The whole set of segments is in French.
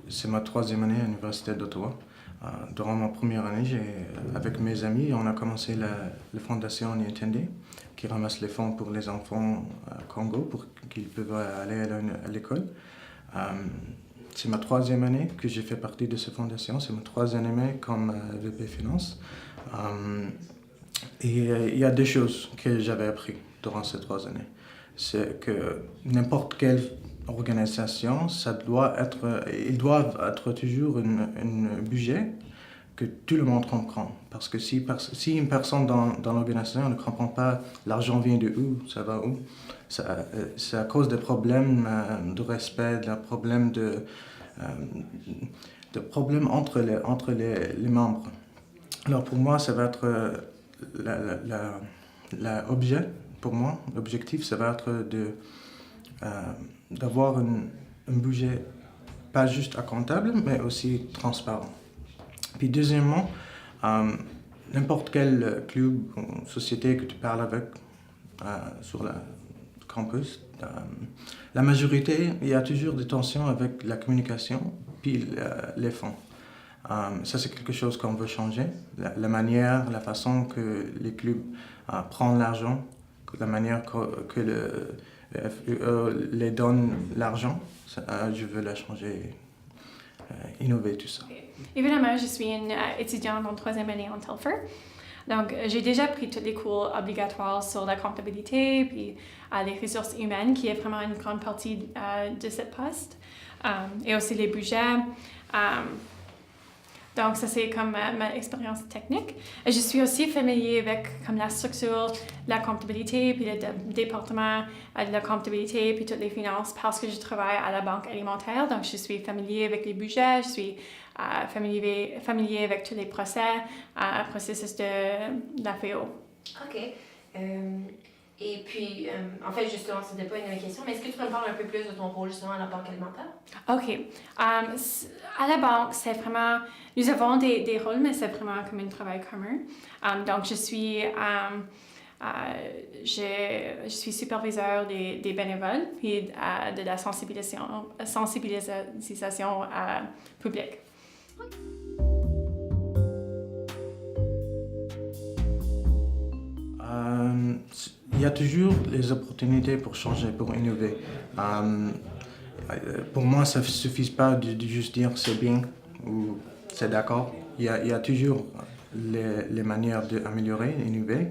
C'est ma troisième année à l'Université d'Ottawa. Durant ma première année, avec mes amis, on a commencé la fondation Nientende, qui ramasse les fonds pour les enfants au Congo pour qu'ils puissent aller à l'école. C'est ma troisième année que j'ai fait partie de cette fondation. C'est ma troisième année comme VP Finance. Il y a deux choses que j'avais appris durant ces 3 années. C'est que n'importe quelle organisation, ils doivent être toujours un budget que tout le monde comprend. Parce que si une personne dans l'organisation ne comprend pas l'argent vient de où, ça va où, c'est à cause des problèmes de respect, de problèmes entre les membres. Alors pour moi, ça va être l'objectif, ça va être d'avoir un budget pas juste comptable, mais aussi transparent. Puis deuxièmement, n'importe quel club ou société que tu parles avec sur le campus, la majorité, il y a toujours des tensions avec la communication puis les fonds. Ça, c'est quelque chose qu'on veut changer. La façon que les clubs prennent l'argent, la manière que le FUE les donne l'argent, je veux la changer, innover tout ça. Évidemment, je suis une étudiante en troisième année en Telfer. Donc, j'ai déjà pris tous les cours obligatoires sur la comptabilité puis les ressources humaines, qui est vraiment une grande partie de cette poste, et aussi les budgets. Donc, ça, c'est comme ma expérience technique. Et je suis aussi familier avec comme la structure, la comptabilité, puis le département de la comptabilité, puis toutes les finances, parce que je travaille à la Banque alimentaire. Donc, je suis familier avec les budgets, je suis familier avec tous les processus de la FEO. OK. Et puis, en fait, justement, ce n'était pas une de mes questions, mais est-ce que tu peux me parler un peu plus de ton rôle justement à la Banque alimentaire? OK. À la banque, c'est vraiment... Nous avons des rôles, mais c'est vraiment comme un travail commun. Donc, je suis superviseur des bénévoles et de la sensibilisation publique. Il y a toujours les opportunités pour changer, pour innover. Pour moi, ça ne suffit pas de juste dire c'est bien ou c'est d'accord. Il y a toujours les manières d'améliorer, d'innover.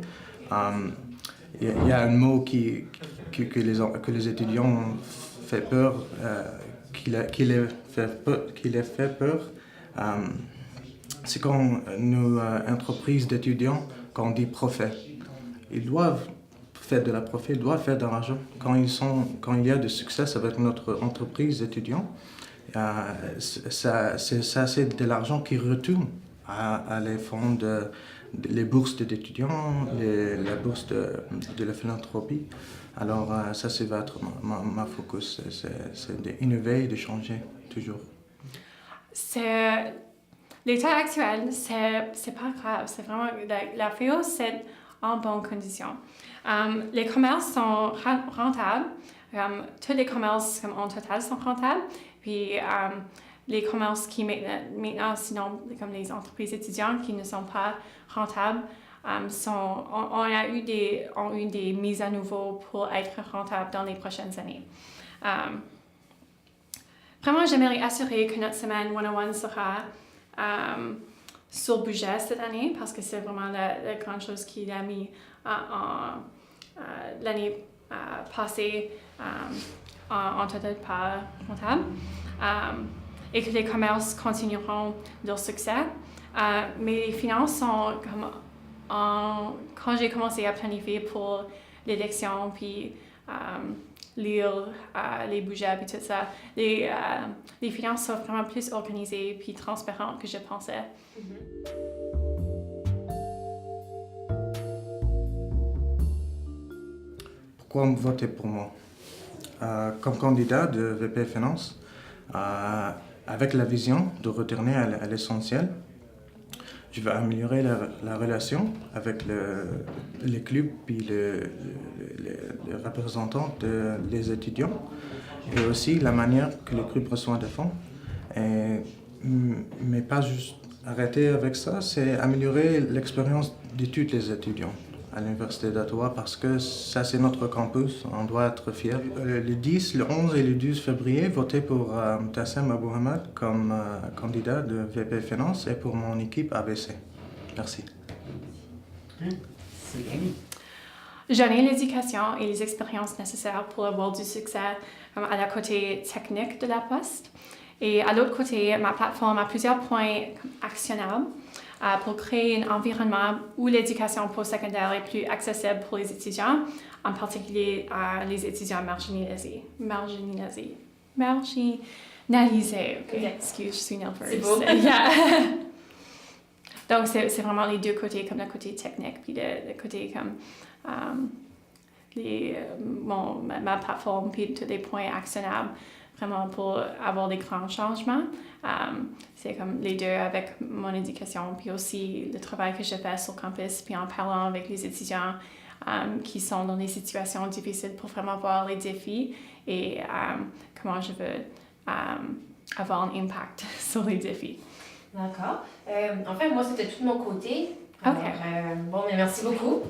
Il y a un mot que les étudiants fait peur, qui les fait peur. C'est quand nos entreprises d'étudiants, quand on dit profit. Ils doivent faire de la profit, ils doivent faire de l'argent. Quand il y a du succès avec notre entreprise d'étudiants, c'est de l'argent qui retourne à les fonds les bourses d'étudiants, la bourse de la philanthropie. Alors ça va être ma focus, c'est d'innover et de changer toujours. L'état actuel, c'est pas grave, c'est vraiment la FEO, c'est en bonne condition. Les commerces sont rentables. Tous les commerces en total sont rentables. Puis les commerces qui maintenant, sinon comme les entreprises étudiantes qui ne sont pas rentables, ont eu des mises à nouveau pour être rentables dans les prochaines années. Vraiment, j'aimerais assurer que notre semaine 101 sera sur budget cette année, parce que c'est vraiment la grande chose qu'il a mis l'année passée en total pas rentable, et que les commerces continueront leur succès. Mais les finances sont comme quand j'ai commencé à planifier pour l'élection, puis lire les budgets et tout ça, les finances sont vraiment plus organisées puis transparentes que je pensais. Pourquoi voter pour moi? Comme candidat de VP Finance, avec la vision de retourner à l'essentiel, je vais améliorer la relation avec les clubs et les représentants des étudiants. et aussi la manière que le groupe reçoit des fonds. Mais pas juste arrêter avec ça, c'est améliorer l'expérience de tous les étudiants à l'Université d'Ottawa parce que ça, c'est notre campus, on doit être fiers. Le 10, le 11 et le 12 février, votez pour Tassem Abouhamad comme candidat de VP Finance et pour mon équipe ABC. Merci. J'en l'éducation et les expériences nécessaires pour avoir du succès à la côté technique de la poste. Et à l'autre côté, ma plateforme a plusieurs points actionnables pour créer un environnement où l'éducation postsecondaire est plus accessible pour les étudiants, en particulier les étudiants marginalisés. Okay. Excuse, je suis nerveuse. C'est beau. Yeah. Donc, c'est vraiment les deux côtés, comme le côté technique, puis le côté comme ma plateforme, puis tous les points actionnables, vraiment pour avoir des grands changements. C'est comme les deux avec mon éducation, puis aussi le travail que je fais sur campus, puis en parlant avec les étudiants qui sont dans des situations difficiles pour vraiment voir les défis et comment je veux avoir un impact sur les défis. D'accord. En fait, moi, c'était tout de mon côté. OK. Alors, bon, mais merci beaucoup.